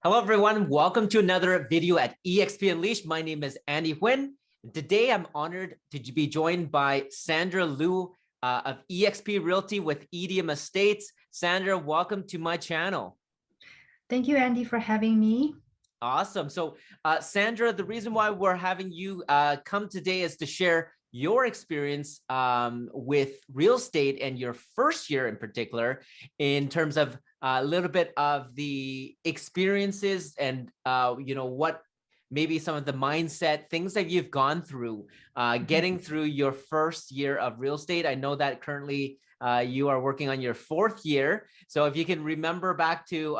Hello, everyone. Welcome to another video at EXP Unleashed. My name is Andy.huynh. Today, I'm honored to be joined by Sandra Loo of EXP Realty with EDM Estates. Sandra, welcome to my channel. Thank you, Andy, for having me. Awesome. So, Sandra, the reason why we're having you come today is to share your experience with real estate and your first year in particular, in terms of a little bit of the experiences and, what maybe some of the mindset things that you've gone through getting through your first year of real estate. I know that currently you are working on your fourth year. So if you can remember back to,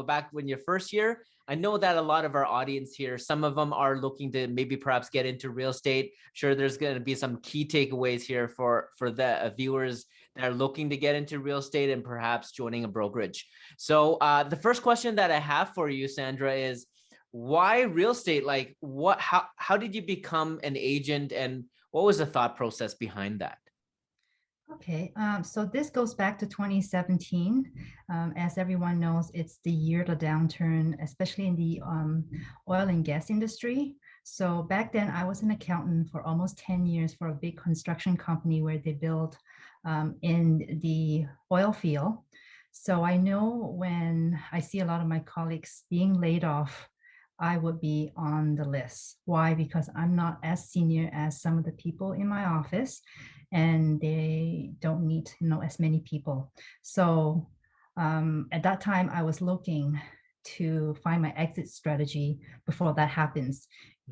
back when your first year, I know that a lot of our audience here, some of them are looking to maybe perhaps get into real estate. Sure, there's going to be some key takeaways here for the viewers that are looking to get into real estate and perhaps joining a brokerage. So the first question that I have for you, Sandra, is why real estate? Like, how did you become an agent, and what was the thought process behind that? Okay, so this goes back to 2017. As everyone knows, it's the year of the downturn, especially in the oil and gas industry. So back then, I was an accountant for almost 10 years for a big construction company where they build in the oil field. So I know when I see a lot of my colleagues being laid off, I would be on the list. Why? Because I'm not as senior as some of the people in my office, and they don't need as many people. So at that time, I was looking to find my exit strategy before that happens.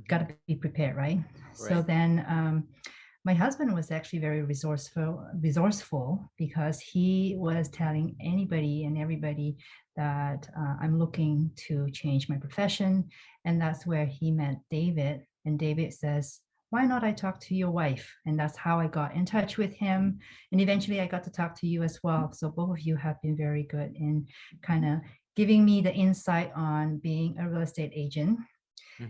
Got to be prepared, right? So then my husband was actually very resourceful because he was telling anybody and everybody that I'm looking to change my profession. And that's where he met David. And David says, why not I talk to your wife? And that's how I got in touch with him. And eventually I got to talk to you as well. So both of you have been very good in kind of giving me the insight on being a real estate agent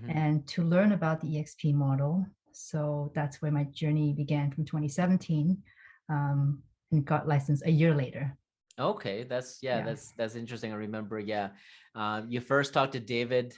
and to learn about the EXP model. So that's where my journey began from 2017 and got licensed a year later. Okay, that's interesting. I remember, you first talked to David.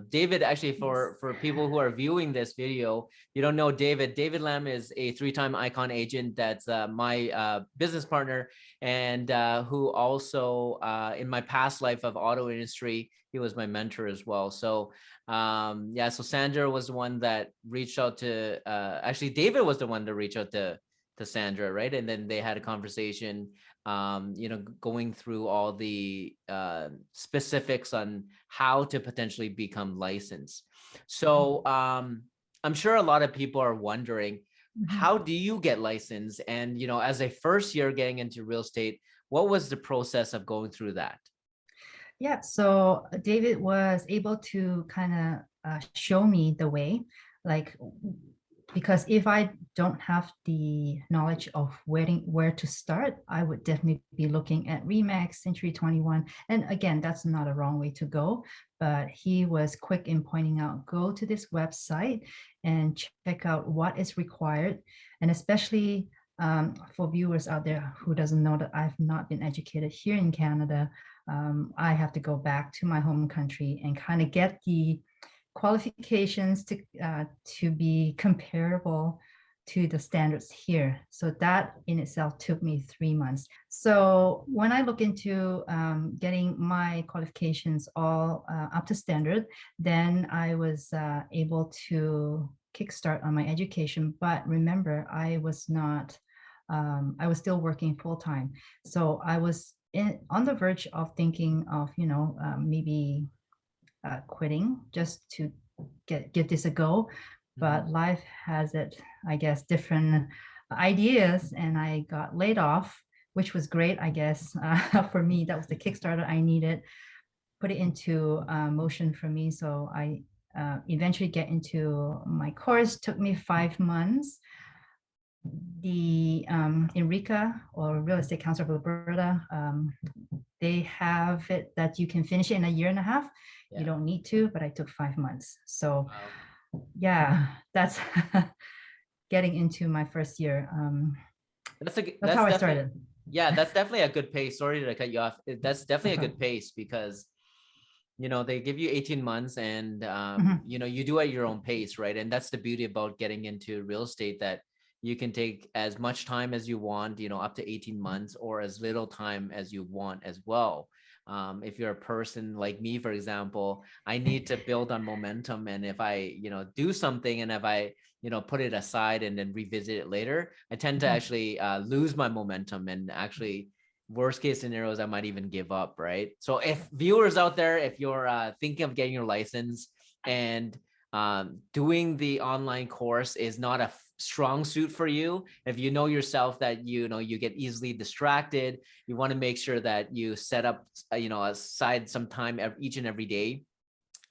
David, actually, for people who are viewing this video, you don't know David. David Lam is a 3-time icon agent. That's my business partner, and who also in my past life of auto industry, he was my mentor as well. So so Sandra was the one that reached out to. Actually, David was the one to reach out to Sandra, right? And then they had a conversation, going through all the specifics on how to potentially become licensed. So I'm sure a lot of people are wondering, how do you get licensed? And, as a first year getting into real estate, what was the process of going through that? Yeah, so David was able to kind of show me the way, because if I don't have the knowledge of where to start, I would definitely be looking at Remax, Century 21. And again, that's not a wrong way to go, but he was quick in pointing out, go to this website and check out what is required. And especially for viewers out there who doesn't know that I've not been educated here in Canada, I have to go back to my home country and kind of get the qualifications to be comparable to the standards here. So that in itself took me 3 months. So when I look into getting my qualifications all up to standard, then I was able to kickstart on my education. But remember, I was still working full time. So I was on the verge of thinking of, maybe quitting just to give this a go, but life has it, I guess, different ideas, and I got laid off, which was great, I guess. For me, that was the Kickstarter I needed, put it into motion for me. So I eventually get into my course. Took me 5 months. The Enrica, or Real Estate Council of Alberta, they have it that you can finish it in a year and a half. You don't need to, but I took 5 months. So yeah, that's getting into my first year. That's how I started. Yeah, that's definitely a good pace. Sorry to cut you off. That's definitely a good pace, because they give you 18 months and, Mhm. you do at your own pace, right? And that's the beauty about getting into real estate, that you can take as much time as you want, up to 18 months or as little time as you want as well. If you're a person like me, for example, I need to build on momentum. And if I, do something and if I, put it aside and then revisit it later, I tend to Mhm. actually lose my momentum and actually worst case scenarios, I might even give up, right? So if viewers out there, if you're thinking of getting your license and doing the online course is not a strong suit for you, if you know yourself that you get easily distracted, you want to make sure that you set up aside some time each and every day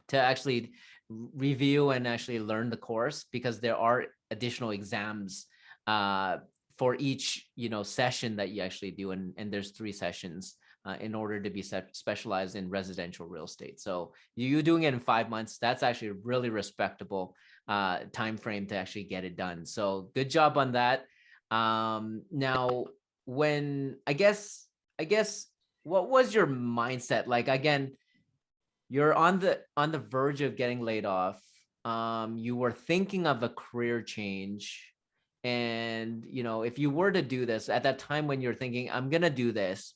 to actually review and actually learn the course, because there are additional exams uh, for each session that you actually do, and there's 3 sessions in order to be specialized in residential real estate. So you doing it in 5 months, that's actually a really respectable time frame to actually get it done. So good job on that. Now, when I guess what was your mindset like? Again, you're on the verge of getting laid off. You were thinking of a career change, and if you were to do this at that time when you're thinking, I'm gonna do this,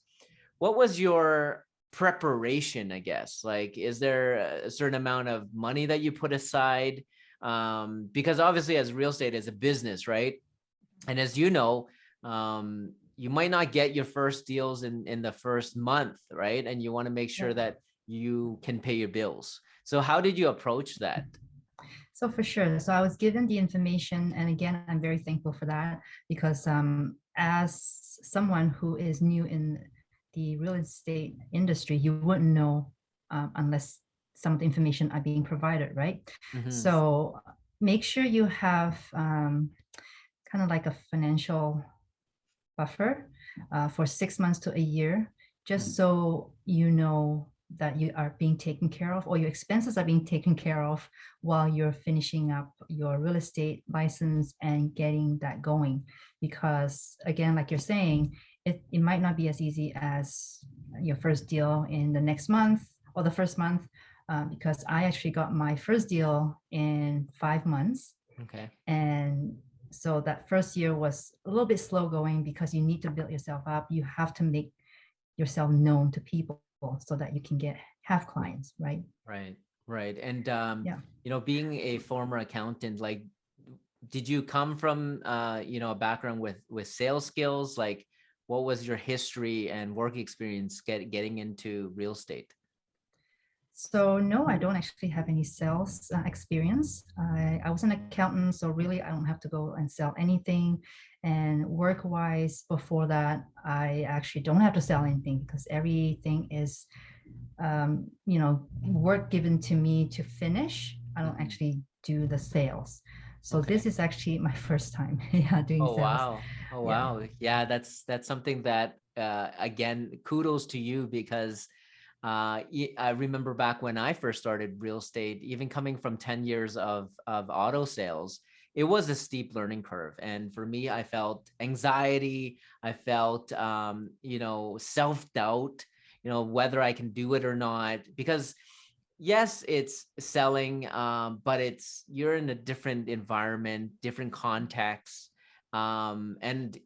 what was your preparation, I guess? Like, is there a certain amount of money that you put aside? Because obviously as real estate is a business, right? And as you know, you might not get your first deals in the first month, right? And you want to make Yeah. sure that you can pay your bills. So how did you approach that? So for sure. So I was given the information, and again, I'm very thankful for that because as someone who is new in the real estate industry, you wouldn't know unless some of the information are being provided, right? Mm-hmm. So make sure you have kind of like a financial buffer for 6 months to a year, just so you know that you are being taken care of or your expenses are being taken care of while you're finishing up your real estate license and getting that going. Because again, like you're saying, it might not be as easy as your first deal in the next month or the first month, because I actually got my first deal in 5 months. Okay. And so that first year was a little bit slow going because you need to build yourself up. You have to make yourself known to people so that you can have clients, right? Right. Right. And Yeah. being a former accountant, like, did you come from a background with sales skills? Like, what was your history and work experience getting into real estate? So no, I don't actually have any sales experience. I was an accountant, so really I don't have to go and sell anything. And work-wise, before that, I actually don't have to sell anything because everything is, work given to me to finish. I don't Mhm. actually do the sales. So this Okay. is actually my first time, yeah, doing Oh sales. wow. Oh Yeah. wow. Yeah, that's something that again, kudos to you, because I remember back when I first started real estate, even coming from 10 years of auto sales, it was a steep learning curve. And for me, I felt anxiety, I felt self-doubt, whether I can do it or not, because yes, it's selling, but you're in a different environment, different context. And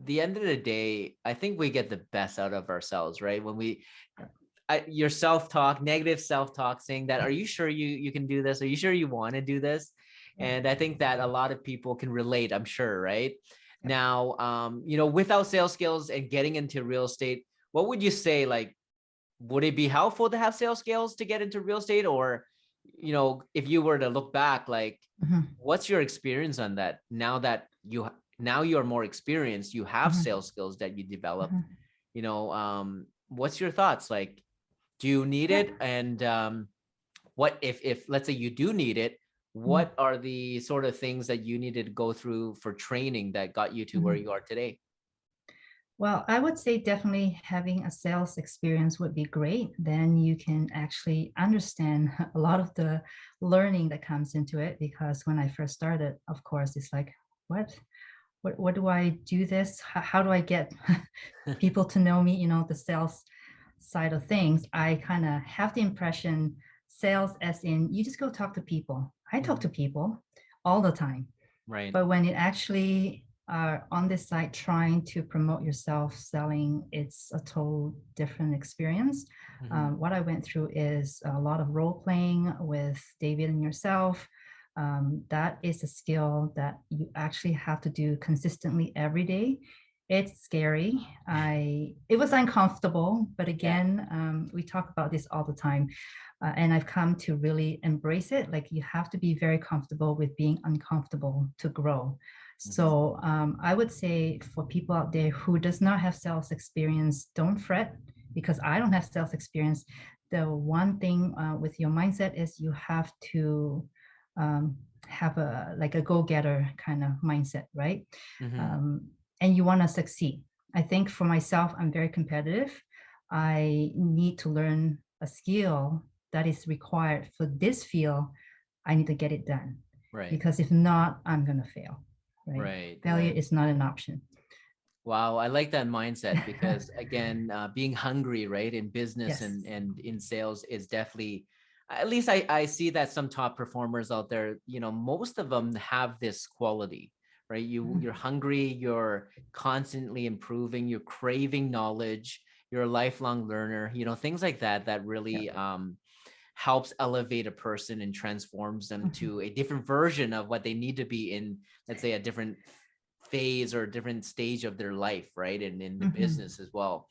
the end of the day, I think we get the best out of ourselves, right? When your self-talk, negative self-talk, saying that, are you sure you can do this? Are you sure you want to do this? Yeah. And I think that a lot of people can relate, I'm sure, right? Yeah. Now, without sales skills and getting into real estate, what would you say, like, would it be helpful to have sales skills to get into real estate? Or, if you were to look back, like, Mhm. what's your experience on that now you're more experienced, you have Mhm. sales skills that you developed, Mhm. what's your thoughts? Like, do you need Yeah. it? And what if let's say you do need it, Mhm. what are the sort of things that you needed to go through for training that got you to where Mhm. you are today? Well, I would say definitely having a sales experience would be great. Then you can actually understand a lot of the learning that comes into it. Because when I first started, of course, it's like, what? What do I do this? How do I get people to know me? The sales side of things, I kind of have the impression sales as in you just go talk to people. I talk to people all the time. Right. But when it actually are on this side trying to promote yourself selling, it's a total different experience. What I went through is a lot of role playing with David and yourself. That is a skill that you actually have to do consistently every day. It's scary. It was uncomfortable, but Yeah. again, we talk about this all the time. And I've come to really embrace it. Like you have to be very comfortable with being uncomfortable to grow. So I would say for people out there who does not have sales experience, don't fret because I don't have sales experience. The one thing with your mindset is you have to um, have a like a go-getter kind of mindset, right? Um, and you want to succeed. I think for myself, I'm very competitive. I need to learn a skill that is required for this field. I need to get it done Right. because if not, I'm going to fail, right? Right. Failure Right. is not an option. Wow, I like that mindset because again, being hungry, right, in business Yes. and in sales is definitely, at least I see that some top performers out there, most of them have this quality, right? You're hungry, you're constantly improving, you're craving knowledge, you're a lifelong learner, things like that that Yeah. really helps elevate a person and transforms them Mhm. to a different version of what they need to be in, let's say, a different phase or a different stage of their life, right? And in the Mhm. business as well.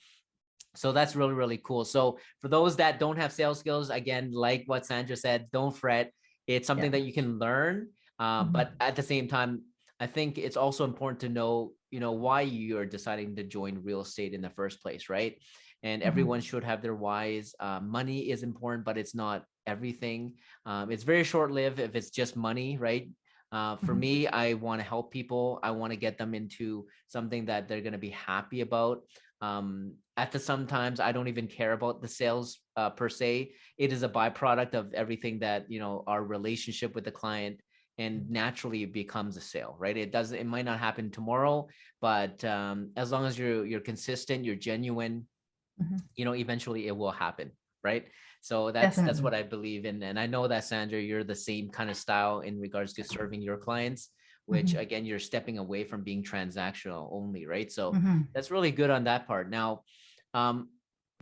So that's really, really cool. So for those that don't have sales skills, again, like what Sandra said, don't fret. It's something Yeah. that you can learn. But Mhm. at the same time, I think it's also important to know, why you're deciding to join real estate in the first place, right? And everyone Mhm. should have their whys. Money is important, but it's not everything. It's very short-lived if it's just money, right? For Mhm. me, I want to help people. I want to get them into something that they're going to be happy about. At the sometimes I don't even care about the sales per se. It is a byproduct of everything that our relationship with the client, and naturally it becomes a sale, right? It might not happen tomorrow, but as long as you're consistent, you're genuine, Mhm. eventually it will happen, right? So that's Definitely. what I believe in. And I know that, Sandra, you're the same kind of style in regards to serving your clients, which Mhm. again, you're stepping away from being transactional only, right? So Mhm. that's really good on that part. Now, um,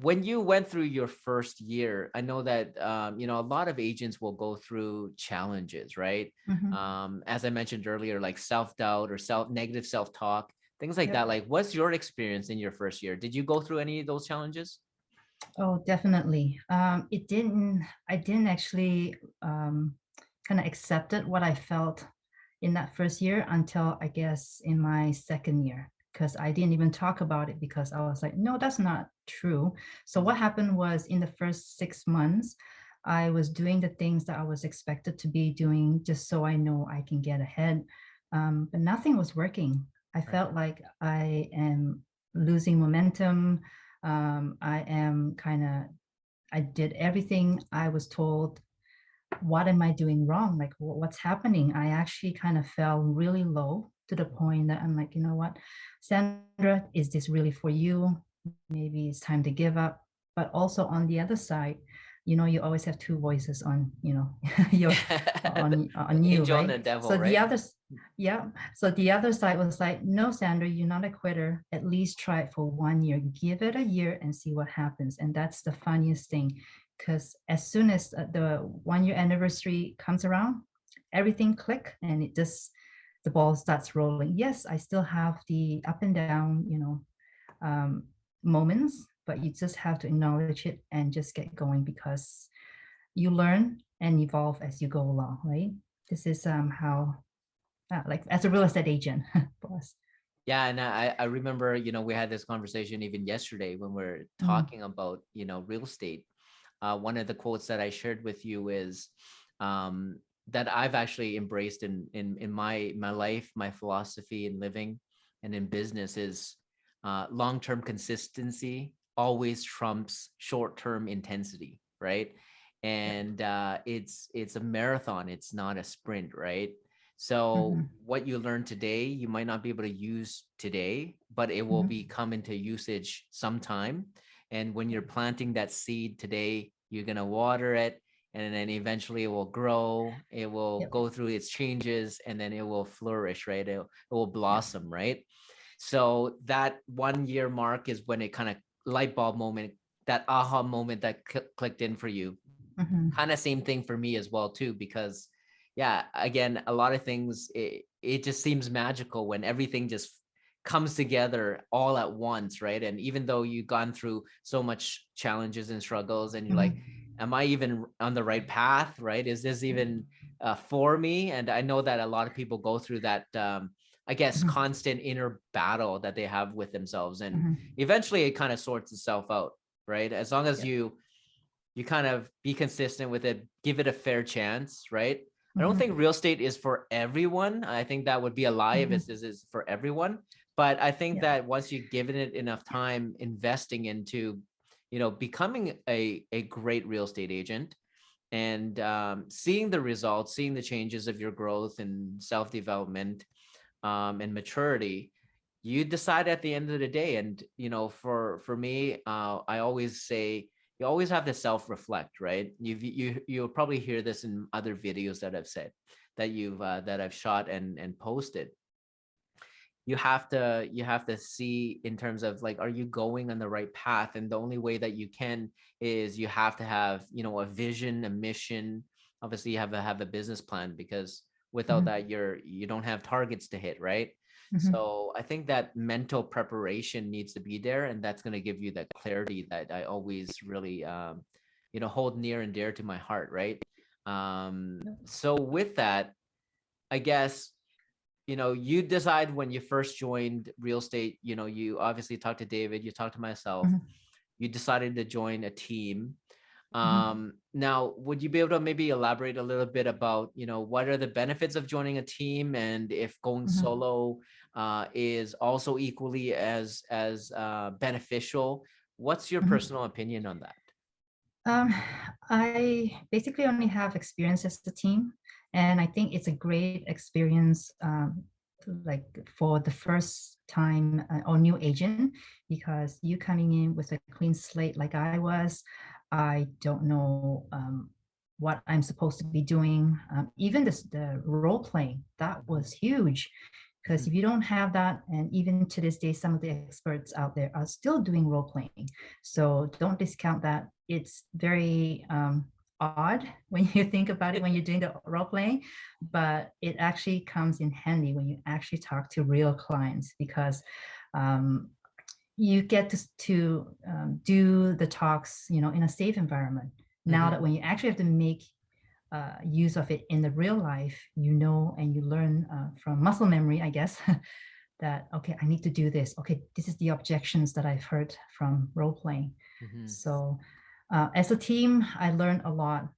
when you went through your first year, I know that a lot of agents will go through challenges, right? Mhm. As I mentioned earlier, like self-doubt or negative self-talk, things like that. Yep. Like, what's your experience in your first year? Did you go through any of those challenges? Oh, definitely. It didn't, I didn't actually kind of accepted what I felt in that first year until I guess in my second year, because I didn't even talk about it because I was like, no, that's not true. So what happened was in the first 6 months, I was doing the things that I was expected to be doing just so I know I can get ahead. But nothing was working. I Right. felt like I am losing momentum. I am kind of, I did everything I was told. What am I doing wrong? Like, what's happening? I actually kind of fell really low to the point that I'm like, you know what, Sandra, is this really for you? Maybe it's time to give up. But also on the other side, you always have two voices on, your on The you, angel and right? the devil, So the right? others, yeah. So the other side was like, no, Sandra, you're not a quitter. At least try it for 1 year. Give it a year and see what happens. And that's the funniest thing, because as soon as the 1 year anniversary comes around, everything click and the ball starts rolling. Yes, I still have the up and down, um, moments, but you just have to acknowledge it and just get going because you learn and evolve as you go along, right? This is how, like as a real estate agent for us. Yeah, and I remember, we had this conversation even yesterday when we're Mm, talking about, real estate. One of the quotes that I shared with you is um, that I've actually embraced in my life, my philosophy in living and in business is long-term consistency always trumps short-term intensity, right? yep. And it's a marathon, it's not a sprint, right? So Mhm. what you learn today, you might not be able to use today, but it will Mhm. be come into usage sometime. And when you're planting that seed today, you're going to water it, and then eventually it will grow, it will Yep. go through its changes, and then it will flourish, right? It will Yep. blossom, right? So that 1 year mark is when it kind of light bulb moment, that aha moment that clicked in for you. Mhm. Kind of same thing for me as well too, because yeah, again, a lot of things, it just seems magical when everything just comes together all at once, right? And even though you've gone through so much challenges and struggles, and you're like, Mhm. am I even on the right path, right? Is this even for me? And I know that a lot of people go through that, I guess, Mhm. constant inner battle that they have with themselves, and Mhm. eventually it kind of sorts itself out, right? As long as Yep. you kind of be consistent with it, give it a fair chance, right? I don't Mhm. think real estate is for everyone. I think that would be a lie if Mhm. this is for everyone. But I think Yep. that once you've given it enough time investing into, becoming a great real estate agent, and seeing the results, seeing the changes of your growth and self-development, and maturity, you decide at the end of the day. And for me, I always say, you always have to self-reflect, right? You'll probably hear this in other videos that I've said, that I've shot and posted. You have to see in terms of, like, are you going on the right path? And the only way that you can is you have to have, a vision, a mission. Obviously you have to have a business plan, because without Mhm. that, you don't have targets to hit, right? Mhm. So I think that mental preparation needs to be there, and that's going to give you that clarity that I always really hold near and dear to my heart, right? Yep. So with that, I guess, you decide when you first joined real estate, you obviously talked to David, you talked to myself, Mhm. you decided to join a team. Mhm. Now, would you be able to maybe elaborate a little bit about, what are the benefits of joining a team, and if going Mhm. solo is also equally as beneficial? What's your Mhm. personal opinion on that? Um, I basically only have experience as a team, and I think it's a great experience, like for the first time or new agent, because you coming in with a clean slate like I was, I don't know what I'm supposed to be doing. Even the role playing, that was huge. Because Mhm. if you don't have that, and even to this day, some of the experts out there are still doing role playing. So don't discount that. It's very odd when you think about it when you're doing the role playing, but it actually comes in handy when you actually talk to real clients, because um, you get to do the talks, in a safe environment. Now that Mhm. when you actually have to make use of it in the real life, and you learn from muscle memory, I guess, that, okay, I need to do this. Okay, this is the objections that I've heard from role playing. Mhm. So as a team, I learned a lot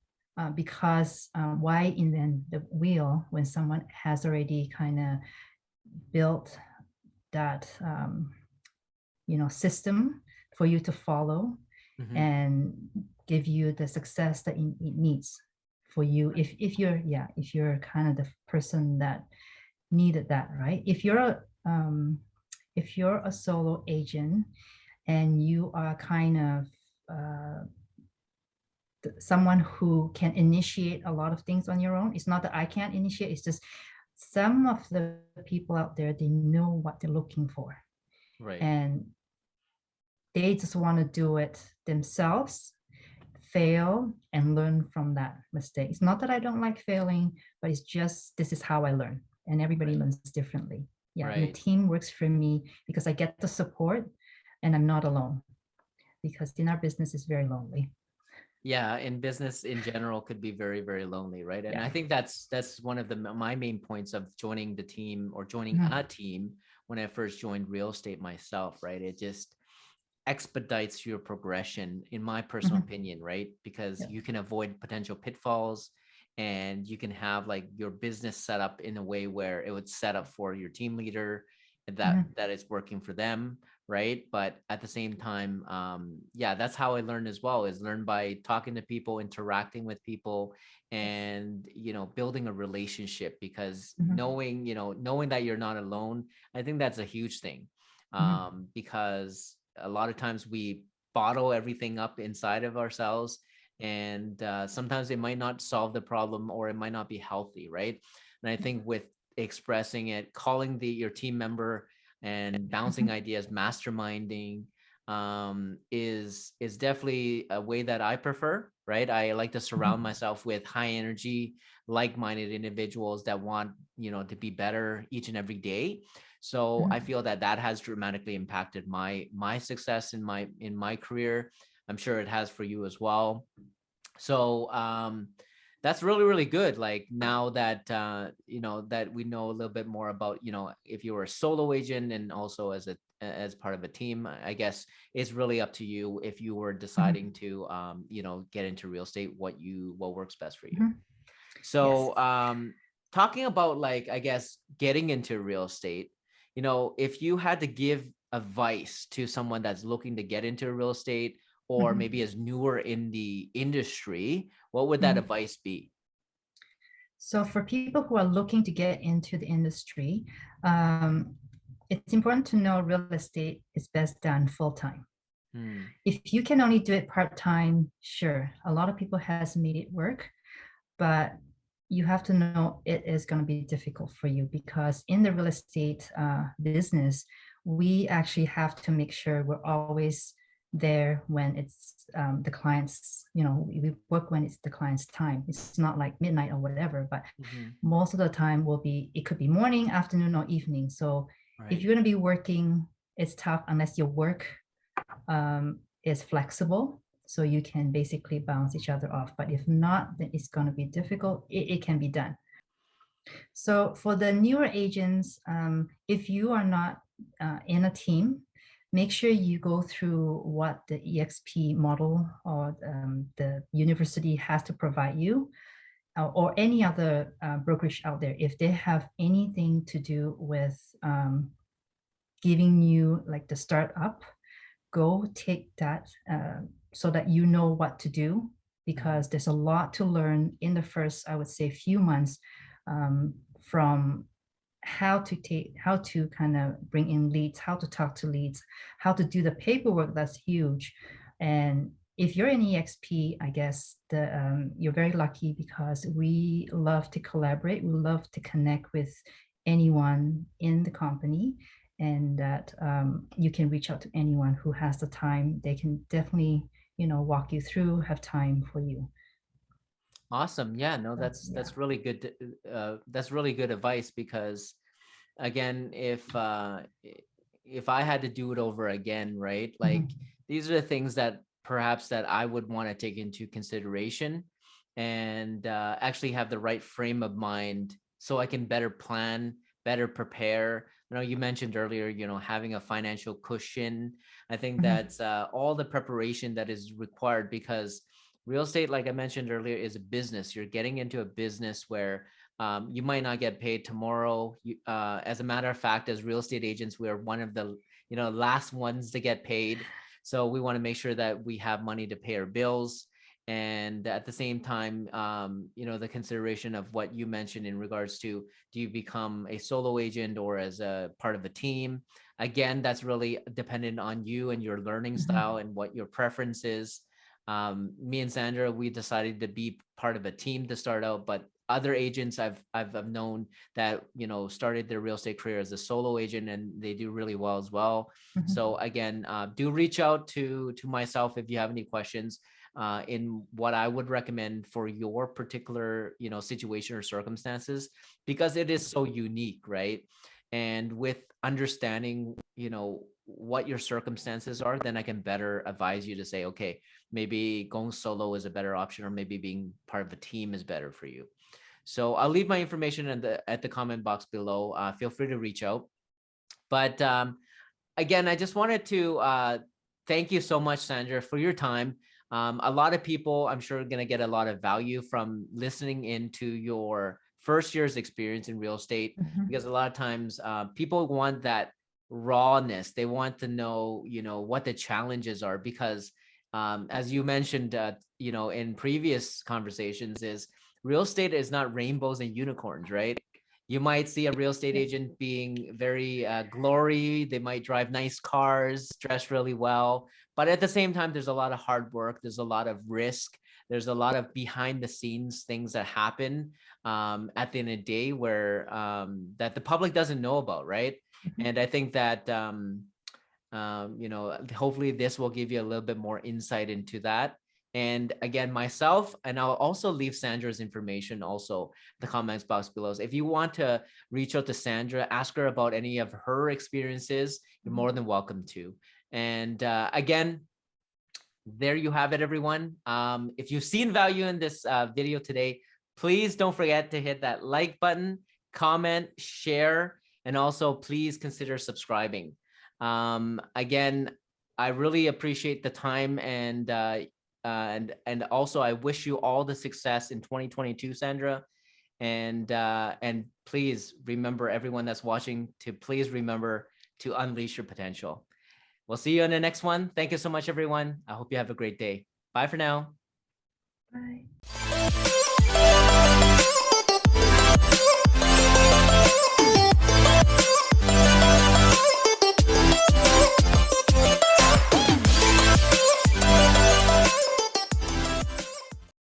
because why invent the wheel when someone has already kind of built that system for you to follow Mhm. and give you the success that it needs for you, if you're kind of the person that needed that, right? If you're a solo agent and you are kind of uh, someone who can initiate a lot of things on your own. It's not that I can't initiate, it's just some of the people out there, they know what they're looking for, Right. and they just want to do it themselves, fail and learn from that mistake. It's not that I don't like failing, but it's just this is how I learn, and everybody Right. learns differently. Yeah, and the Right. team works for me because I get the support and I'm not alone, because in our business it's very lonely. Yeah, and business in general could be very, very lonely, right? And Yeah. I think that's one of my main points of joining the team, or joining Mhm. a team, when I first joined real estate myself, right? It just expedites your progression, in my personal Mhm. opinion, right? Because Yeah. you can avoid potential pitfalls, and you can have like your business set up in a way where it would set up for your team leader, and that Mhm. that is working for them, right? But at the same time, yeah, that's how I learned as well, is learn by talking to people, interacting with people, Yes. and building a relationship. Because Mhm. knowing that you're not alone, I think that's a huge thing. Mhm. Because a lot of times we bottle everything up inside of ourselves. And sometimes it might not solve the problem, or it might not be healthy, right? And I think with expressing it, calling your team member and bouncing ideas, masterminding, is definitely a way that I prefer, right? I like to surround myself with high energy, like-minded individuals that want, to be better each and every day. So I feel that that has dramatically impacted my success in my career. I'm sure it has for you as well. So that's really, really good. Like, now that that we know a little bit more about, if you were a solo agent and also as part of a team, I guess it's really up to you if you were deciding to get into real estate, what works best for you. Yes. So talking about, like, I guess, getting into real estate, if you had to give advice to someone that's looking to get into real estate, or maybe is newer in the industry, what would that advice be? So for people who are looking to get into the industry, it's important to know real estate is best done full time. Hmm. If you can only do it part time, sure, a lot of people has made it work, but you have to know it is going to be difficult for you, because in the real estate business, we actually have to make sure we're always there when it's the client's, we work when it's the client's time. It's not like midnight or whatever, but most of the time it could be morning, afternoon, or evening. So if Right. you're going to be working, it's tough unless your work is flexible, so you can basically bounce each other off. But if not, then it's going to be difficult. It can be done. So for the newer agents, if you are not in a team, make sure you go through what the EXP model or the university has to provide you, or any other brokerage out there. If they have anything to do with giving you like the startup, go take that so that you know what to do, because there's a lot to learn in the first, I would say, few months, from how to kind of bring in leads, how to talk to leads, how to do the paperwork. That's huge. And if you're in EXP, I guess you're very lucky, because we love to collaborate. We love to connect with anyone in the company, and that you can reach out to anyone who has the time. They can definitely, walk you through, have time for you. Awesome. Yeah, no, So, that's yeah. that's really good. That's really good advice, because again, if I had to do it over again, right? Like, these are the things that perhaps that I would want to take into consideration, and actually have the right frame of mind so I can better plan, better prepare. You mentioned earlier, having a financial cushion. I think that's all the preparation that is required, because real estate, like I mentioned earlier, is a business. You're getting into a business where you might not get paid tomorrow. As a matter of fact, as real estate agents, we are one of the last ones to get paid. So we want to make sure that we have money to pay our bills. And at the same time, the consideration of what you mentioned in regards to, do you become a solo agent or as a part of a team? Again, that's really dependent on you and your learning style and what your preference is. Me and Sandra, we decided to be part of a team to start out, but other agents I've known that started their real estate career as a solo agent, and they do really well as well. So again, do reach out to myself if you have any questions in what I would recommend for your particular situation or circumstances, because it is so unique, right? And with understanding what your circumstances are, then I can better advise you to say, okay, maybe going solo is a better option, or maybe being part of a team is better for you. So I'll leave my information at the comment box below. Feel free to reach out. But again, I just wanted to thank you so much, Sandra, for your time. A lot of people, I'm sure, are going to get a lot of value from listening into your first year's experience in real estate, because a lot of times people want that rawness. They want to know, what the challenges are, because as you mentioned, in previous conversations, is real estate is not rainbows and unicorns, right? You might see a real estate agent being very glory. They might drive nice cars, dress really well, But at the same time, there's a lot of hard work. There's a lot of risk. There's a lot of behind the scenes things that happen at the end of the day where that the public doesn't know about, right? And I think that hopefully this will give you a little bit more insight into that. And again, myself, and I'll also leave Sandra's information also in the comments box below. So if you want to reach out to Sandra, ask her about any of her experiences, you're more than welcome to. And again, there you have it, everyone. If you've seen value in this video today, please don't forget to hit that like button, comment, share, and also please consider subscribing. Again, I really appreciate the time, and also I wish you all the success in 2022, Sandra. And please remember, everyone that's watching, to please remember to unleash your potential. We'll see you on the next one. Thank you so much, everyone. I hope you have a great day. Bye for now. Bye.